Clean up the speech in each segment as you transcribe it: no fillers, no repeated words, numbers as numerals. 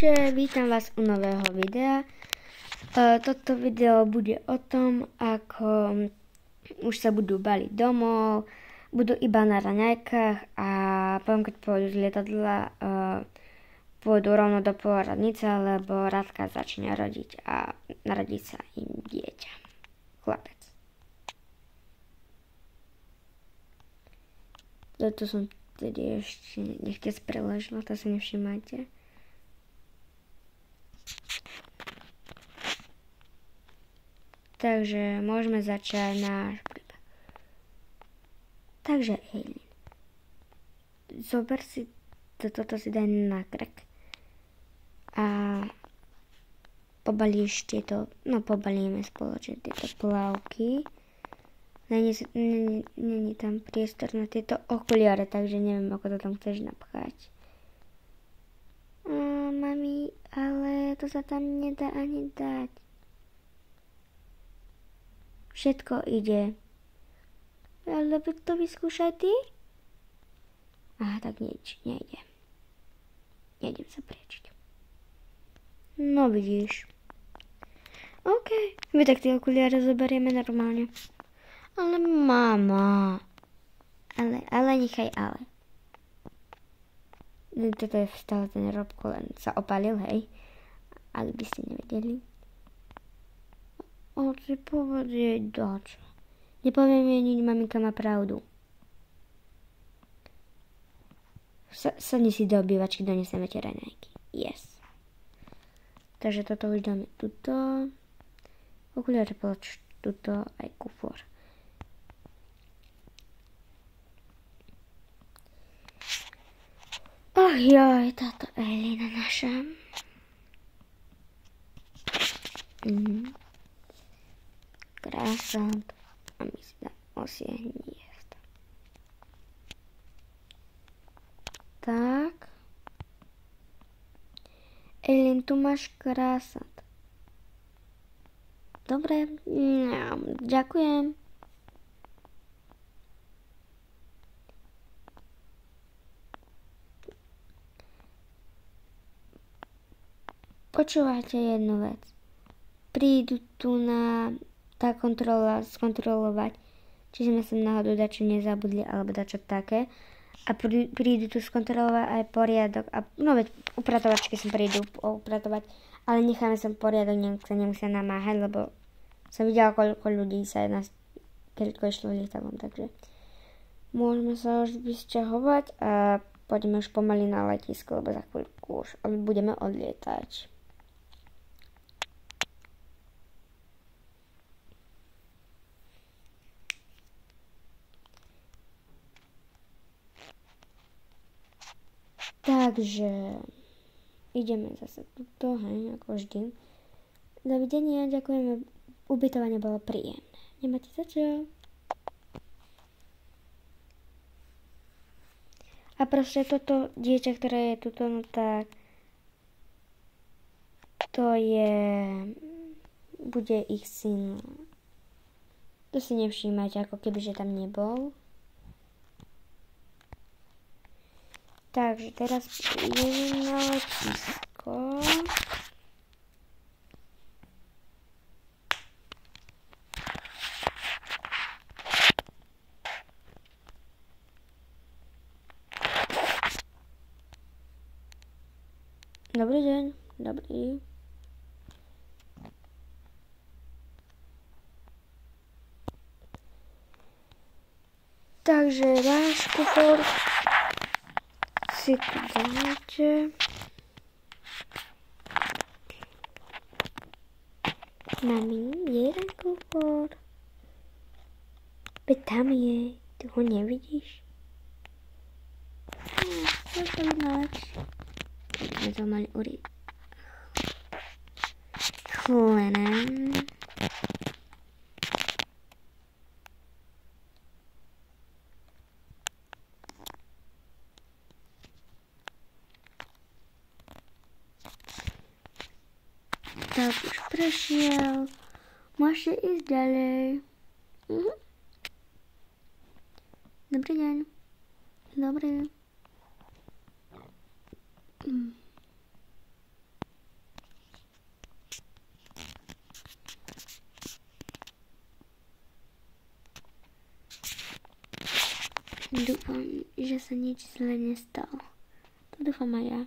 Čaute, vítam vás u nového videa. Toto video bude o tom, ako už sa budú baliť domov, budú iba na raňajkách a potom keď pôjdu z lietadla, pôjdu rovno do pôrodnice, lebo Radka začne rodiť a narodí sa im dieťa. Chlapec. Toto som tedy ešte nechťa preložila, to si nevšimajte. Takže môžeme začať náš príbeh. Takže Eileen, zober si toto si daj na krk a pobalíš tieto, pobalíme spoločne tieto plavky. Není tam priestor na tieto okuliare, takže neviem, ako to tam chceš napchať. Mami, ale to sa tam nedá ani dať. Všetko ide. Ale to vyskúšaj ty? Aha, tak nič, nejde. Nejdem sa priečiť. No vidíš. OK, my tak tie okuliare zoberieme normálne. Ale mama. Ale nechaj ale. Toto je stále ten Robko, len sa opálil, hej. Ak by ste nevedeli. Oci, povedz jej dačo. Nepoviem jej nič, maminka má pravdu. Sadni si do obývačky, doneseme tie raňajky. Yes. Takže toto už dáme tuto. Okuliare polož tuto aj kufor. Ach joj, táto Elina naša. Krásant. A my si dáme osie hniezdo. Tak. Eileen, tu máš krásant. Dobre. Ďakujem. Počúvajte jednu vec. Prídu tu na tá kontrola skontrolovať, či sme sem náhodou dačo nezabudli alebo dačo také. A prídu tu skontrolovať aj poriadok. Veď upratovačky sem prídu upratovať, ale necháme sem poriadok, sa nemusia namáhať, lebo som videla, koľko ľudí sa keľko išlo lietadlom, takže môžeme sa už vysťahovať a poďme už pomaly na letisko, lebo za chvíľku už budeme odlietať. Takže ideme zase tuto, hej, ako vždy. Dovidenia, ďakujeme, ubytovanie bolo príjemné. Nemáte za čo? A proste toto dieťa, ktoré je tuto, no tak to bude ich syn. To si nevšímajte, ako keby, že tam nebol. Takže teraz ideme na letisko. Dobrý deň, dobrý. Takže váš kufor si tu dáte. Mami, jeden kufor. Veď tam je, ty ho nevidíš? To by malo lepšie. My to mali uriť. Chlenem. Tak už prešiel. Môžete ísť ďalej. Dobrý deň. Dobrý. Dúfam, že sa nič zle nestalo. To dúfam aj ja.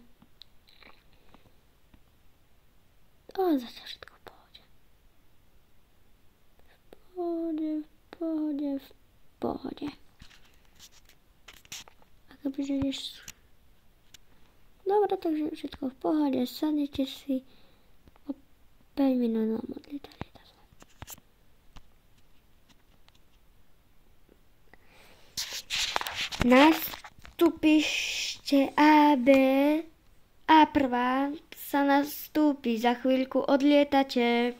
Zatiaľ všetko v pohode. V pohode. A kebyže ideš... Dobre, takže všetko v pohode. Sadnite si o 5 minút na modlitbu. Nastúpište AB A1 sa nastúpi, za chvíľku odlietate.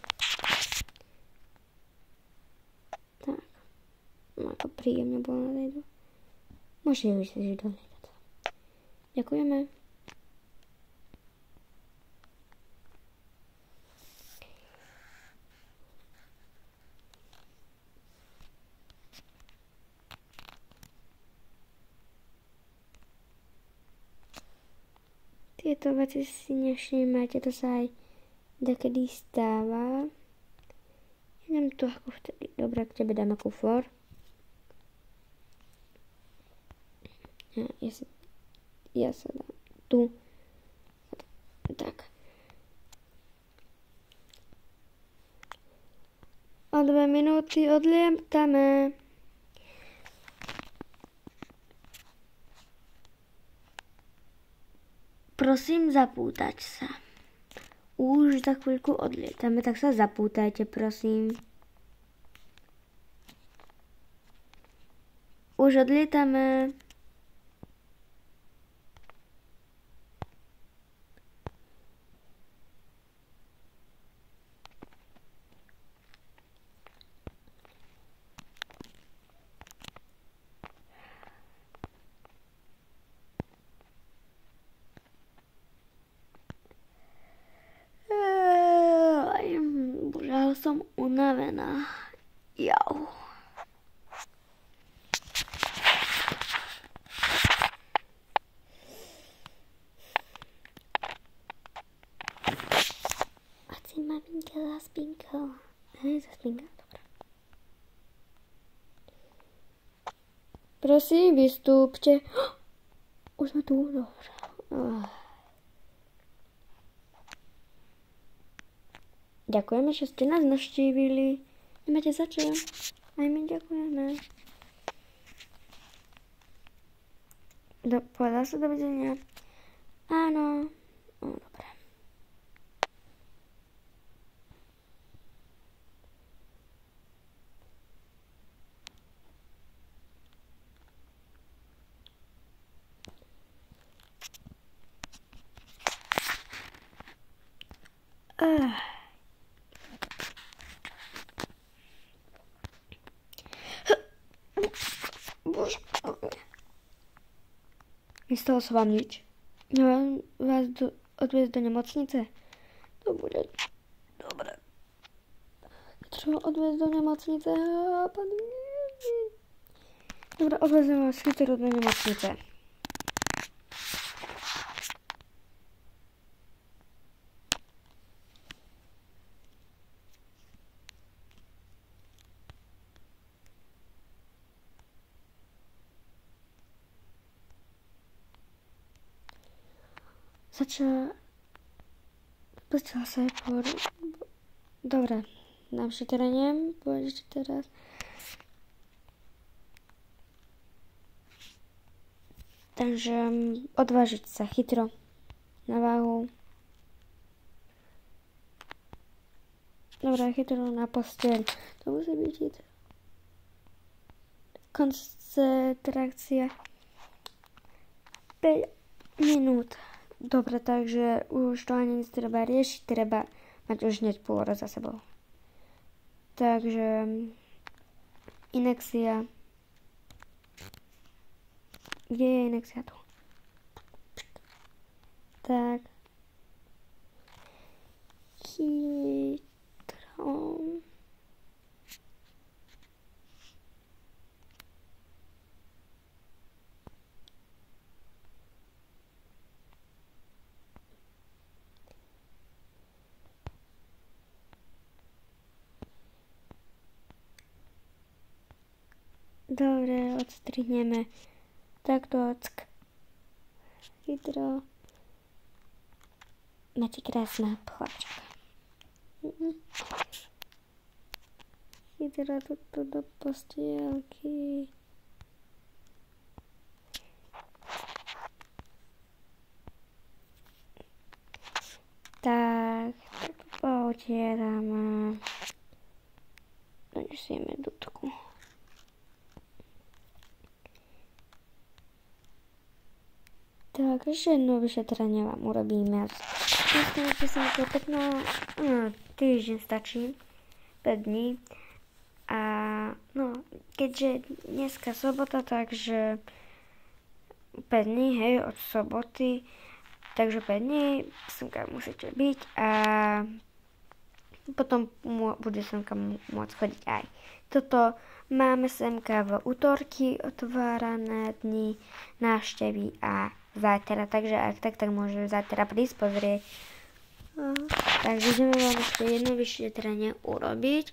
Tak, ako príjemne bolo na tejto. Môžete vysvetliť do lietadla. Ďakujeme. Tieto veci si nevšímajte, to sa aj dekedy stáva. Idem tu ako vtedy. Dobre, k tebe dáme kufor. Ja sa dám tu. Tak. O 2 minúty odlietame. Prosím, zapútať sa. Už za chvíľku odlietame, tak sa zapútajte, prosím. Už odlietame. Som unavená. Jau. Asi maminka zaspinkala. Zaspinkala, dobré. Prosím, vystúpte. Už sme tu, dobré. Ďakujeme, že ste nás navštívili. Nemáte za čo? Aj my ďakujeme. Povedal sa dovidenia? Áno. Dobre. Nestalo sa vám nič? Nemám vás odviezť do nemocnice? To bude dobre. Treba odviezť do nemocnice. Dobre, odvezem vás chytro do nemocnice. Pustila sa aj Dobre, dám šetrenie, pôjdeš teraz. Takže odvážiť sa chytro na váhu. Dobre, chytro na posteľ. To musí byť chytro. Koncentrácia 5 minút. Dobre, takže už to ani nic treba riešiť, treba mať už hneď pôl za sebou. Takže inekcia. Kde je inekcia tu? Tak. Chytro. Dobre, odstrihneme Takto, hydro. Máte krásna chlapčaka. Hydro toto do postielky. Tak poutierame. Donesieme dudku. Tak, ešte jedno vyšetrenie vám urobíme. Myslím, že som to 15 týždeň stačí, 5 dní. A no, keďže dneska sobota, takže 5 dní, hej, od soboty, takže 5 dní semka musíte byť a potom bude semka môcť chodiť aj. Toto máme semka v útorky otvárané dni návštevy a zajtra, takže ak tak môžeme zajtra prísť pozrieť. Takže ideme vám ešte jedno vyšetrenie urobiť.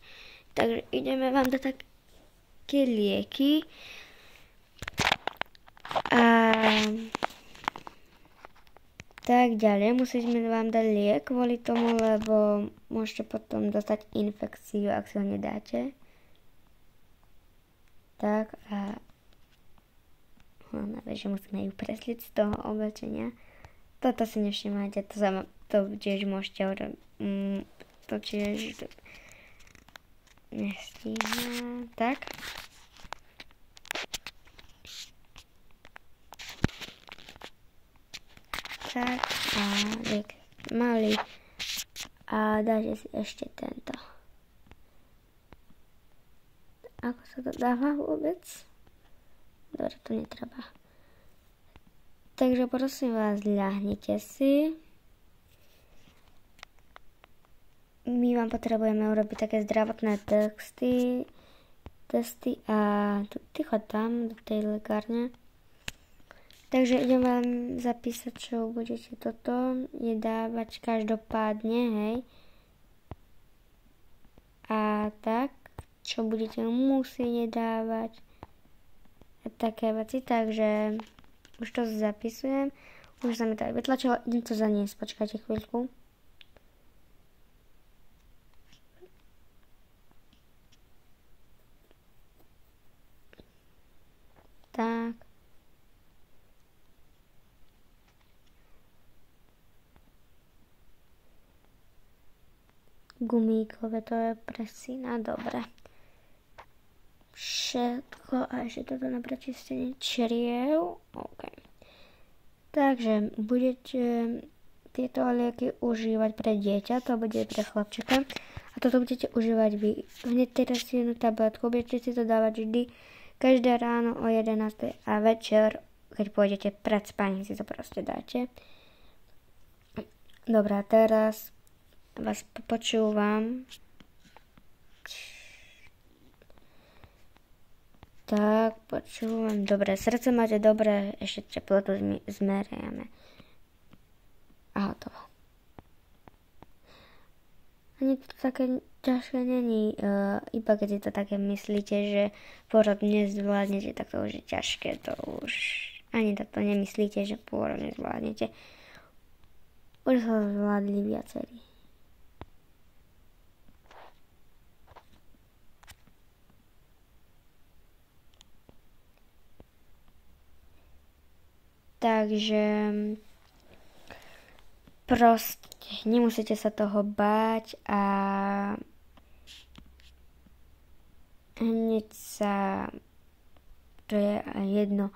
Takže ideme vám dať také lieky. A tak ďalej, musíme vám dať liek kvôli tomu, lebo môžete potom dostať infekciu, ak si ho nedáte. Tak a že musíme ju presliť z toho oblečenia. Toto si nevšimajte, to tiež môžete urobiť. To tiež nestíha. Tak. Tak a liek malý. A dáte si ešte tento. Ako sa to dáva vôbec? Dobre, to netreba. Takže prosím vás, ľahnite si. My vám potrebujeme urobiť také zdravotné testy a ticho tam, do tej lekárne. Takže idem vám zapísať, čo budete toto jedávať každopádne, hej. A tak, čo budete musieť jedávať. Také veci, takže už to zapisujem. Už sa mi to aj vytlačilo, idem to zaniesť, počkajte chvíľku. Tak. Gumíkové, to je pre syna, dobre. Všetko a ešte toto na prečistenie čriev. OK. Takže budete tieto lieky užívať pre dieťa, to bude pre chlapčeka. A toto budete užívať vy. Hneď teraz jednu tabletku, budete si to dávať vždy, každé ráno o 11. a večer, keď pôjdete pred spaním, si to proste dáte. Dobre, teraz vás počúvam. Tak, počúvam. Dobre, srdce máte dobre, ešte teplotu zmeriame. A hotovo. Ani to také ťažké není, iba keď si to také myslíte, že pôrod nezvládnete, tak to už je ťažké, to už ani to nemyslíte, že pôrod nezvládnete. Už ho zvládli viacerí. Takže proste nemusíte sa toho báť a hneď sa, to je jedno,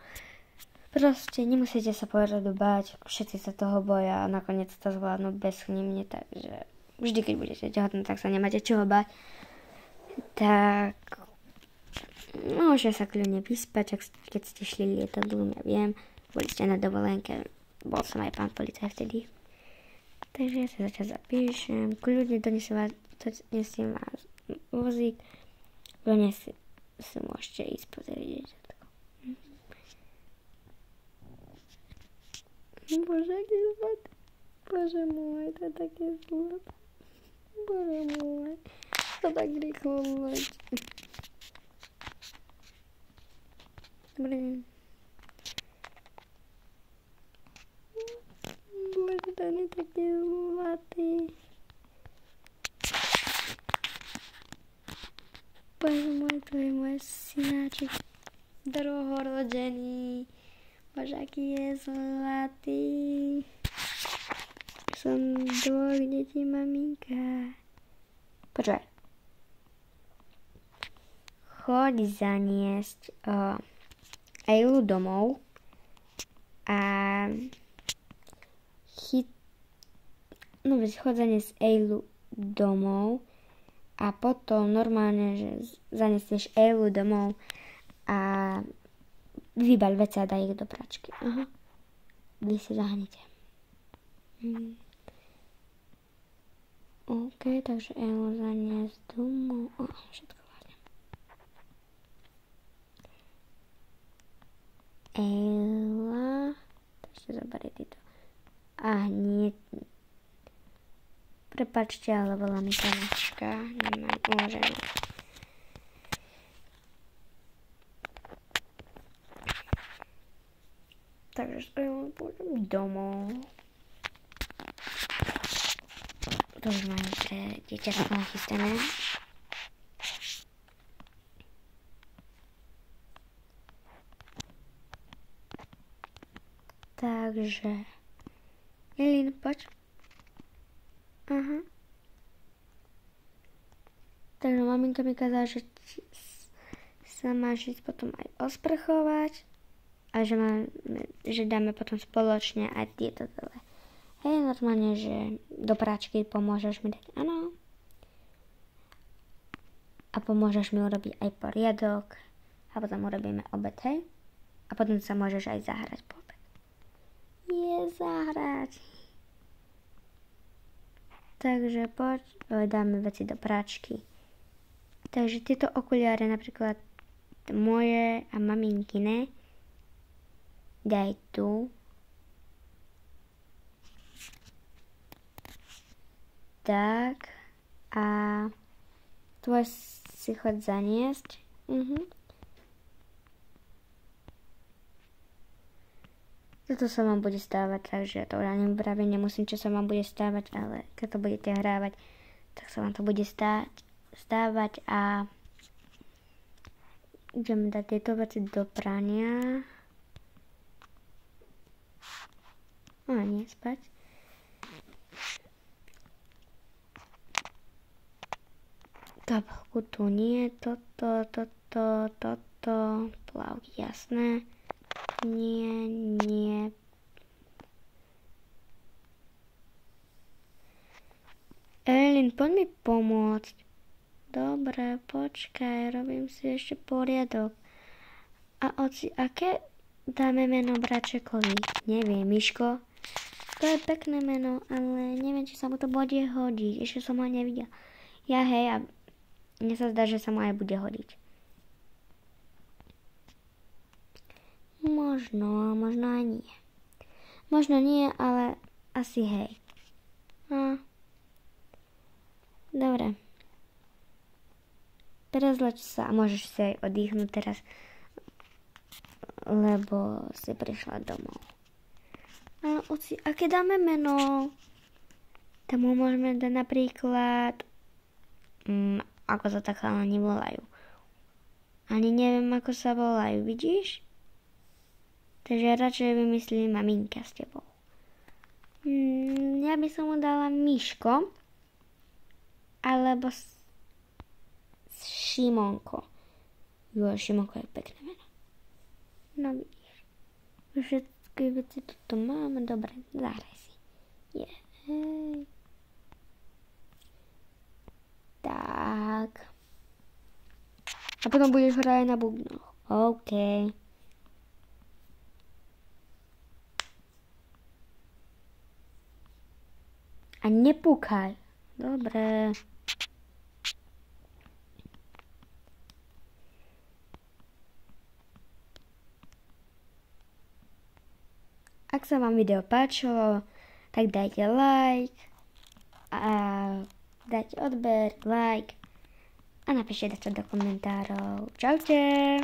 proste nemusíte sa poriadne báť, všetci sa toho boja a nakoniec to zvládnu bezchybne, takže vždy, keď budete tehotní, tak sa nemáte čoho báť. Tak môžete sa kľudne vyspať, keď ste šli lietadlom, ja viem. Boli ste na dovolenke, bol som aj pán policaj vtedy. Takže ja sa začas zapíšem, kľudne donesiem vás vozík, kľudne si môžete ísť pozrieť. Bože, aký zlad. Bože môj, to je také zlad. Bože môj, to tak rýchlo leč. Dobre. ten je taký zlatý. Bože môj, to je môj synáček. Druhorodený. Bože, aký je zlatý. Som 2 detí maminka. Počúvaj. Choď zaniesť Eilu domov a choď zaniesť Eilu domov a potom normálne, že zanesieš Eilu domov a vybaľ veci a daj ich do pračky. Aha. Vy si zahnete. OK, takže Eilu zaniesť domov. Všetko vládnem. Eila. Ešte zoberie týto. Nie. Prepáčte, ale volá mi kamačka. Nemám uložené. Takže pôjdem domov. To už mám pre dieťatko nachystané. Takže Elin, poď. Aha. Takže maminka mi kazala, že sa máš ísť potom aj osprchovať a že dáme potom spoločne aj tieto dole. Hej, normálne, že do práčky pomôžeš mi dať áno. A pomôžeš mi urobiť aj poriadok a potom urobíme obed, hej. A potom sa môžeš aj zahrať po obed. Zahrať. Takže poď, dáme veci do práčky. Takže tieto okuliare, napríklad moje a maminkine, daj tu. Tak. A tvoj si chod zaniesť. Toto sa vám bude stávať, takže to ja nevravím, nemusím, čo sa vám bude stávať, ale keď to budete hrávať, tak sa vám to bude stávať a ideme dať tieto veci do prania. Nie, spať. Tabelku tu nie, toto, plavky, jasné. Nie. Elin, poď mi pomôcť. Dobre, počkaj, robím si ešte poriadok. A oci, aké dáme meno bračekovi? Neviem, Miško. To je pekné meno, ale neviem, či sa mu to bude hodiť. Ešte som ho nevidel. A mne sa zdá, že sa mu aj bude hodiť. Možno aj nie. Možno nie, ale asi hej. Dobre. Prezleč sa a môžeš si aj oddychnúť teraz, lebo si prišla domov. Ale oci, aké dáme meno? Tomu môžeme dať napríklad, ako sa tak chalani volajú. Ani neviem, ako sa volajú, vidíš? Takže radšej vymyslím maminka s tebou. Ja by som mu dala Miško. Alebo Šimonko. Šimonko je pekné meno. No vidíš. Všetky veci tu máme. Dobre, zahraj si. Tak. A potom budeš hrať na bubnoch. OK. A nepúkaj. Dobre. Ak sa vám video páčilo, tak dajte like a dajte odber, like a napíšte to do komentárov. Čaute.